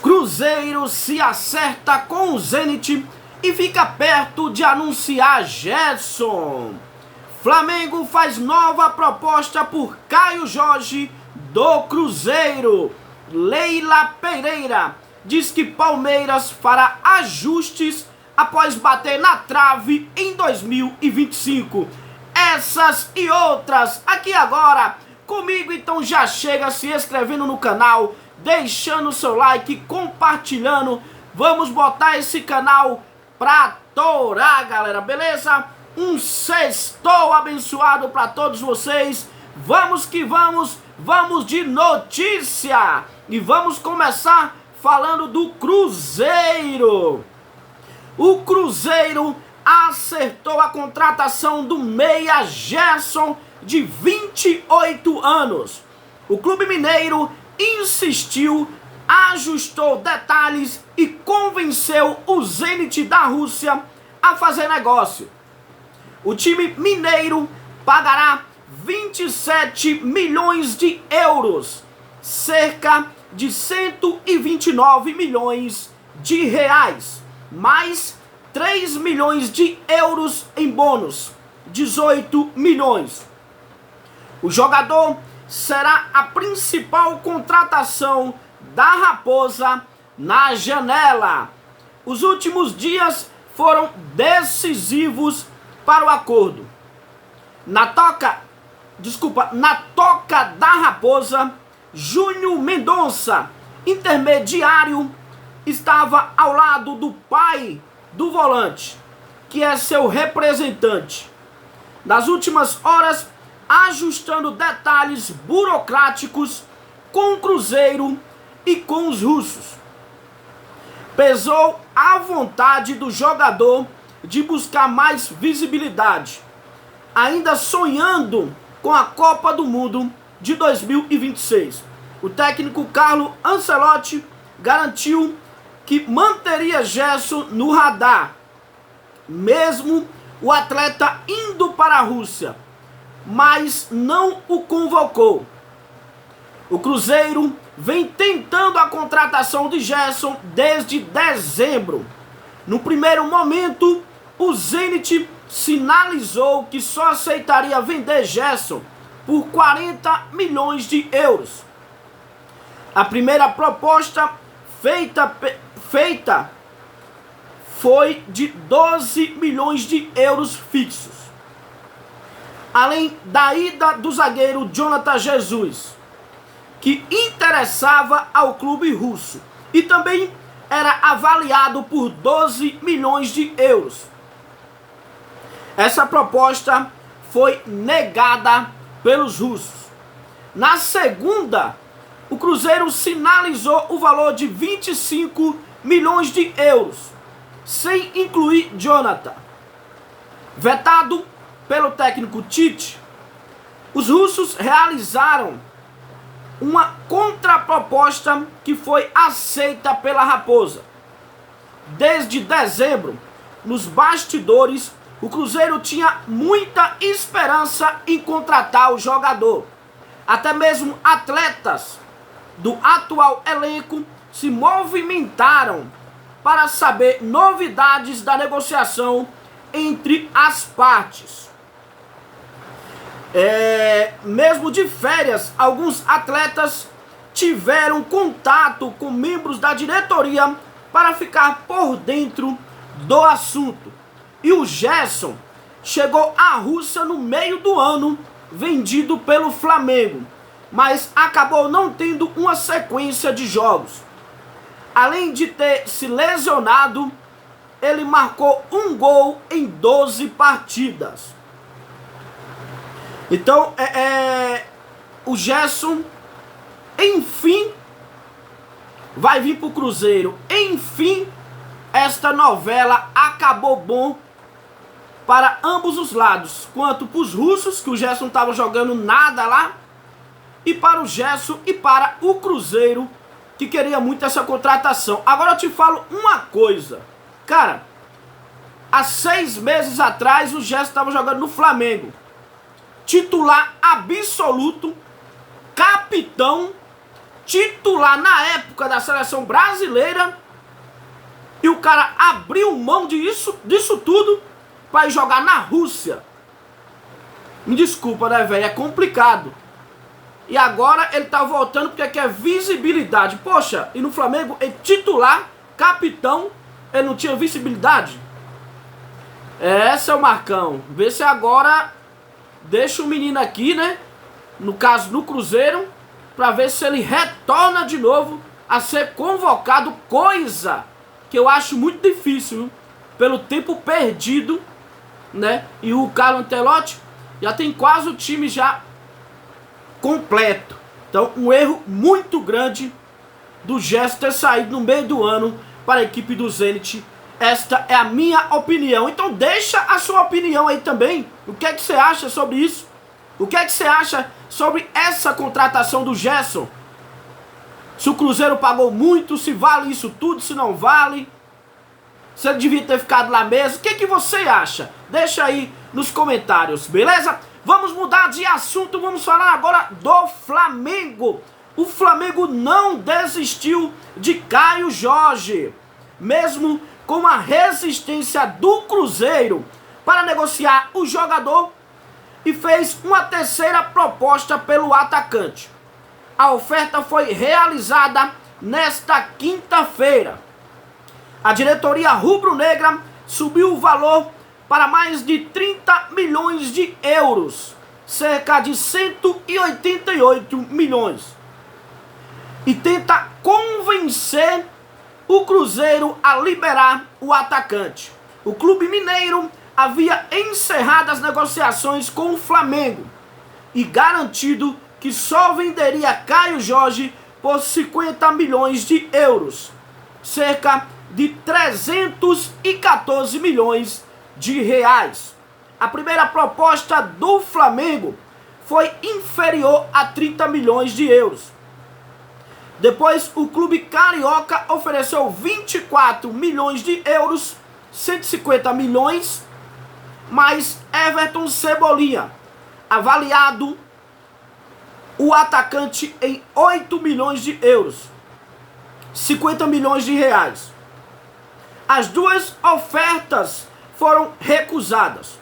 Cruzeiro se acerta com o Zenit e fica perto de anunciar Gerson. Flamengo faz nova proposta por Caio Jorge do Cruzeiro. Leila Pereira diz que Palmeiras fará ajustes após bater na trave em 2025. Essas e outras aqui agora comigo, então já chega se inscrevendo no canal, deixando o seu like, compartilhando. Vamos botar esse canal pra torar, galera, beleza? Um sextou abençoado pra todos vocês. Vamos que vamos, vamos de notícia. E vamos começar falando do Cruzeiro. O Cruzeiro acertou a contratação do meia Gerson, de 28 anos. O clube mineiro insistiu, ajustou detalhes e convenceu o Zenit da Rússia a fazer negócio. O time mineiro pagará 27 milhões de euros, cerca de 129 milhões de reais, mais 3 milhões de euros em bônus, 18 milhões. O jogador será a principal contratação da Raposa na janela. Os últimos dias foram decisivos para o acordo. Na toca da Raposa, Júnior Mendonça, intermediário, estava ao lado do pai do volante, que é seu representante. Nas últimas horas, ajustando detalhes burocráticos com o Cruzeiro e com os russos. Pesou a vontade do jogador de buscar mais visibilidade, ainda sonhando com a Copa do Mundo de 2026. O técnico Carlo Ancelotti garantiu que manteria Gerson no radar, mesmo o atleta indo para a Rússia, mas não o convocou. O Cruzeiro vem tentando a contratação de Gerson desde dezembro. No primeiro momento, o Zenit sinalizou que só aceitaria vender Gerson por 40 milhões de euros. A primeira proposta feita foi de 12 milhões de euros fixos, além da ida do zagueiro Jonathan Jesus, que interessava ao clube russo e também era avaliado por 12 milhões de euros. Essa proposta foi negada pelos russos. Na segunda, o Cruzeiro sinalizou o valor de 25 milhões de euros, sem incluir Jonathan. Vetado pelo técnico Tite, os russos realizaram uma contraproposta que foi aceita pela Raposa. Desde dezembro, nos bastidores, o Cruzeiro tinha muita esperança em contratar o jogador. Até mesmo atletas do atual elenco se movimentaram para saber novidades da negociação entre as partes. Mesmo de férias, alguns atletas tiveram contato com membros da diretoria para ficar por dentro do assunto. E o Gerson chegou à Rússia no meio do ano, vendido pelo Flamengo, mas acabou não tendo uma sequência de jogos. Além de ter se lesionado, ele marcou um gol em 12 partidas. Então, o Gerson, enfim, vai vir para o Cruzeiro. Enfim, esta novela acabou bom para ambos os lados. Quanto para os russos, que o Gerson não estava jogando nada lá, e para o Gerson e para o Cruzeiro, que queria muito essa contratação. Agora eu te falo uma coisa. Cara, há 6 meses atrás o Gerson estava jogando no Flamengo. Titular absoluto, capitão, titular na época da seleção brasileira, e o cara abriu mão disso tudo para ir jogar na Rússia. Me desculpa, né, velho? É complicado. E agora ele tá voltando porque quer visibilidade. Poxa, e no Flamengo, ele titular, capitão, ele não tinha visibilidade? Esse é o Marcão. Vê se agora deixa o menino aqui, né? No caso, no Cruzeiro, para ver se ele retorna de novo a ser convocado, coisa que eu acho muito difícil, pelo tempo perdido, né? E o Carlo Ancelotti já tem quase o time já completo. Então, um erro muito grande do Gerson ter saído no meio do ano para a equipe do Zenit. Esta é a minha opinião. Então deixa a sua opinião aí também. O que é que você acha sobre isso? O que é que você acha sobre essa contratação do Gerson? Se o Cruzeiro pagou muito, se vale isso tudo, se não vale, se ele devia ter ficado lá mesmo. O que é que você acha? Deixa aí nos comentários, beleza? Vamos mudar de assunto, vamos falar agora do Flamengo. O Flamengo não desistiu de Caio Jorge, mesmo com a resistência do Cruzeiro para negociar o jogador, e fez uma terceira proposta pelo atacante. A oferta foi realizada nesta quinta-feira. A diretoria rubro-negra subiu o valor para mais de 30 milhões de euros, cerca de 188 milhões, e tenta convencer o Cruzeiro a liberar o atacante. O clube mineiro havia encerrado as negociações com o Flamengo e garantido que só venderia Caio Jorge por 50 milhões de euros, cerca de 314 milhões de reais. A primeira proposta do Flamengo foi inferior a 30 milhões de euros. Depois, o clube carioca ofereceu 24 milhões de euros, 150 milhões, mais Everton Cebolinha, avaliado o atacante em 8 milhões de euros, 50 milhões de reais. As duas ofertas foram recusadas.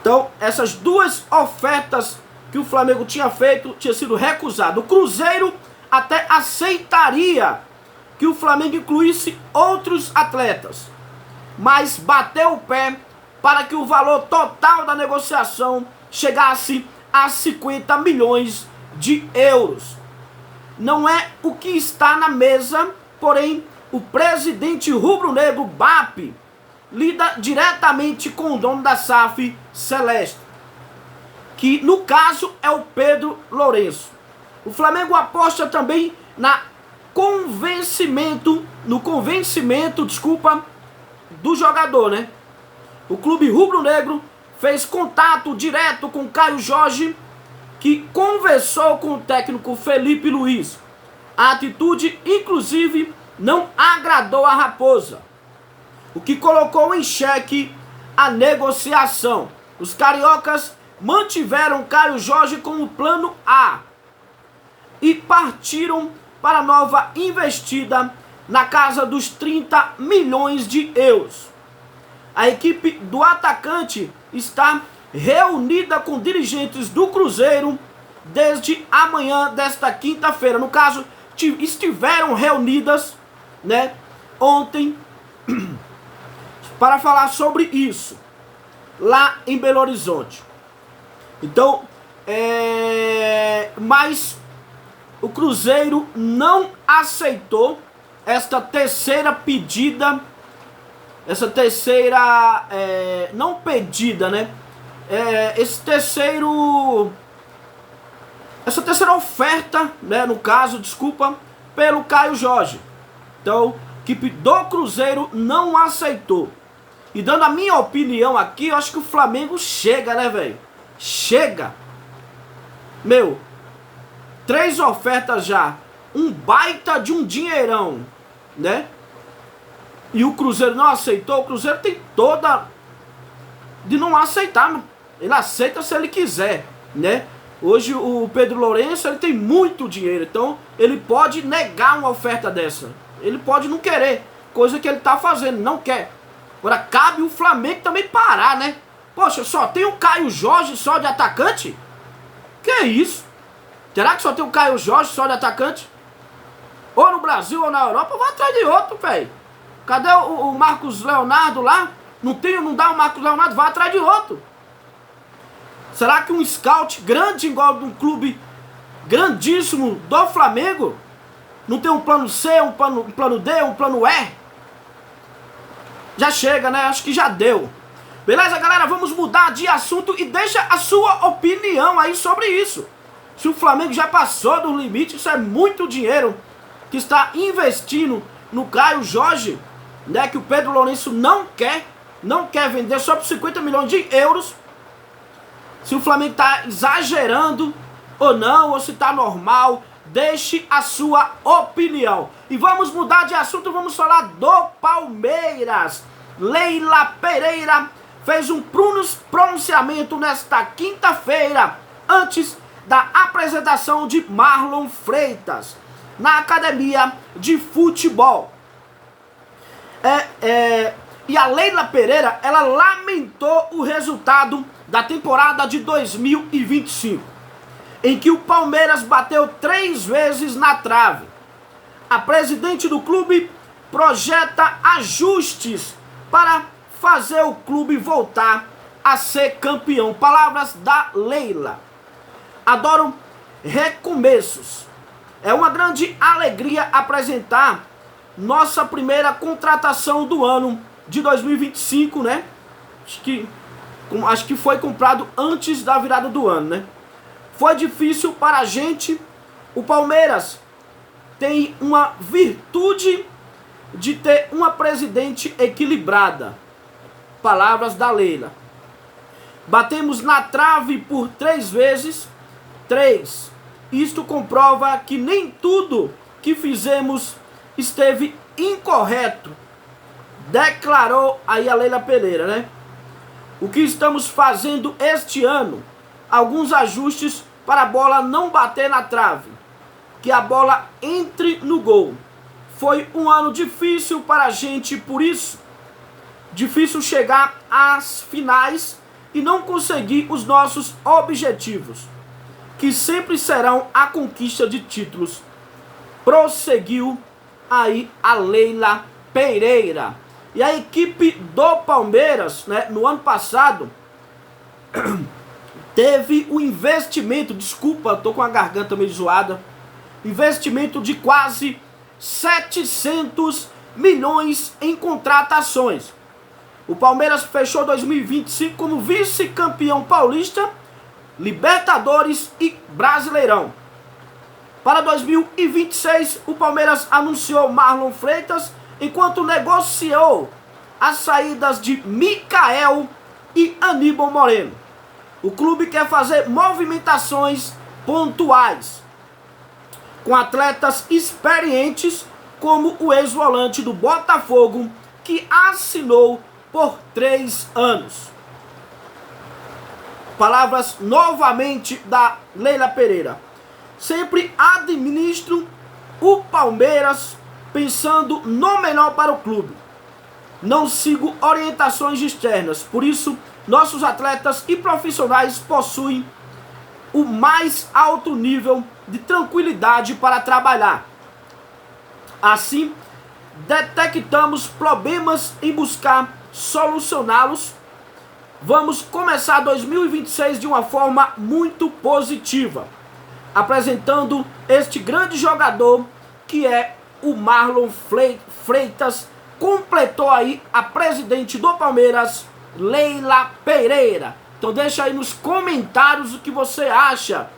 Então, essas duas ofertas que o Flamengo tinha feito, tinha sido recusado. O Cruzeiro até aceitaria que o Flamengo incluísse outros atletas, mas bateu o pé para que o valor total da negociação chegasse a 50 milhões de euros. Não é o que está na mesa, porém, o presidente rubro-negro, BAP, lida diretamente com o dono da SAF Celeste, que no caso é o Pedro Lourenço. O Flamengo aposta também no convencimento, do jogador, né? O clube rubro-negro fez contato direto com Caio Jorge, que conversou com o técnico Felipe Luiz. A atitude, inclusive, não agradou a Raposa, o que colocou em xeque a negociação. Os cariocas mantiveram Caio Jorge como plano A e partiram para nova investida na casa dos 30 milhões de euros. A equipe do atacante está reunida com dirigentes do Cruzeiro desde amanhã desta quinta-feira. No caso, estiveram reunidas, né, ontem, para falar sobre isso, lá em Belo Horizonte. Então, mas o Cruzeiro não aceitou essa terceira pedida, essa terceira, não pedida, né, essa terceira oferta, né, no caso, desculpa, pelo Caio Jorge. Então, a equipe do Cruzeiro não aceitou. E dando a minha opinião aqui, eu acho que o Flamengo chega, né, velho? Chega. Meu, 3 ofertas já. Um baita de um dinheirão, né? E o Cruzeiro não aceitou. O Cruzeiro tem toda de não aceitar. Ele aceita se ele quiser, né? Hoje o Pedro Lourenço, ele tem muito dinheiro, então ele pode negar uma oferta dessa. Ele pode não querer, coisa que ele tá fazendo, não quer. Agora cabe o Flamengo também parar, né? Poxa, só tem o Caio Jorge só de atacante? Que isso? Será que só tem o Caio Jorge só de atacante? Ou no Brasil ou na Europa, vai atrás de outro, velho. Cadê o Marcos Leonardo lá? Não dá o Marcos Leonardo, vai atrás de outro. Será que um scout grande igual de um clube grandíssimo do Flamengo não tem um plano C, um plano D, um plano E? Já chega, né? Acho que já deu. Beleza, galera? Vamos mudar de assunto e deixa a sua opinião aí sobre isso. Se o Flamengo já passou do limite, isso é muito dinheiro que está investindo no Caio Jorge, né? Que o Pedro Lourenço não quer vender só por 50 milhões de euros. Se o Flamengo está exagerando ou não, ou se está normal, deixe a sua opinião. E vamos mudar de assunto, vamos falar do Palmeiras. Leila Pereira fez um pronunciamento nesta quinta-feira, antes da apresentação de Marlon Freitas, na academia de futebol. E a Leila Pereira, ela lamentou o resultado da temporada de 2025, em que o Palmeiras bateu 3 vezes na trave. A presidente do clube projeta ajustes para fazer o clube voltar a ser campeão. Palavras da Leila. Adoro recomeços. É uma grande alegria apresentar nossa primeira contratação do ano de 2025, né? Acho que foi comprado antes da virada do ano, né? Foi difícil para a gente. O Palmeiras tem uma virtude de ter uma presidente equilibrada. Palavras da Leila. Batemos na trave por 3 vezes. 3. Isto comprova que nem tudo que fizemos esteve incorreto. Declarou aí a Leila Pereira, né? O que estamos fazendo este ano? Alguns ajustes para a bola não bater na trave, que a bola entre no gol. Foi um ano difícil para a gente, por isso, difícil chegar às finais e não conseguir os nossos objetivos, que sempre serão a conquista de títulos. Prosseguiu aí a Leila Pereira. E a equipe do Palmeiras, né, no ano passado, teve um investimento, desculpa, tô com a garganta meio zoada, investimento de quase 700 milhões em contratações. O Palmeiras fechou 2025 como vice-campeão paulista, Libertadores e Brasileirão. Para 2026, o Palmeiras anunciou Marlon Freitas, enquanto negociou as saídas de Micael e Aníbal Moreno. O clube quer fazer movimentações pontuais com atletas experientes, como o ex-volante do Botafogo, que assinou por 3 anos. Palavras novamente da Leila Pereira. Sempre administro o Palmeiras pensando no melhor para o clube. Não sigo orientações externas. Por isso, nossos atletas e profissionais possuem o mais alto nível de tranquilidade para trabalhar. Assim, detectamos problemas em buscar solucioná-los. Vamos começar 2026 de uma forma muito positiva, apresentando este grande jogador que é o Marlon Freitas. Completou aí a presidente do Palmeiras, Leila Pereira. Então deixa aí nos comentários o que você acha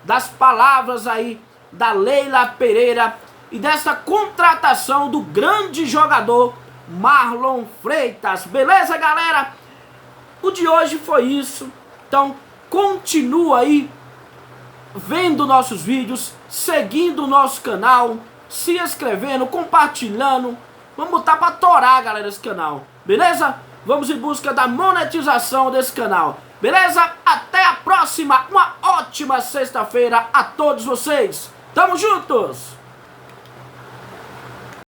das palavras aí da Leila Pereira e dessa contratação do grande jogador Marlon Freitas. Beleza, galera? O de hoje foi isso. Então continua aí vendo nossos vídeos, seguindo o nosso canal, se inscrevendo, compartilhando. Vamos botar pra torar, galera, esse canal. Beleza? Vamos em busca da monetização desse canal. Beleza? Até a próxima. Uma ótima sexta-feira a todos vocês. Tamo juntos!